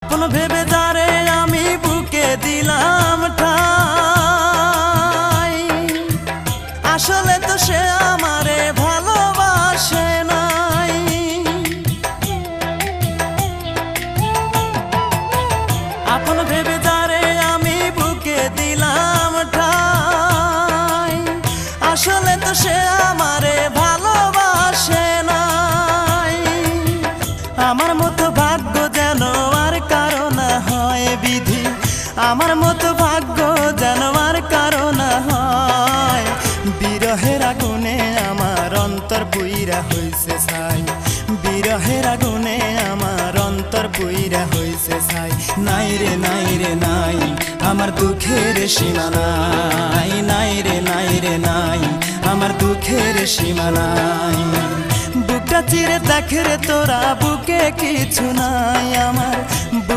আপন ভেবে যারে আমি বুকে দিলাম ঠাই, আসলে তো সে আমারে ভালোবাসে নাই। আপন ভেবে যারে আমি বুকে দিলাম ঠাই, আসলে তো সে আমারে ভালোবাসে নাই। আমার মতো ভাগ্য যেন আর কারো না হয় বিধি, আমার মতো ভাগ্য যেন আর কারো না হয়। বিরহের আগুনে আমার অন্তর পুইরা হইছে ছাই, বিরহের আগুনে আমার অন্তর পুইরা হইছে ছাই। নাই রে নাই রে নাই আমার দুঃখের সীমা নাই, নাই রে নাই রে নাই আমার দুঃখের সীমা নাই। বুকটা চিরে দেখ রে তোরা বুকে কিছু নাই আমার।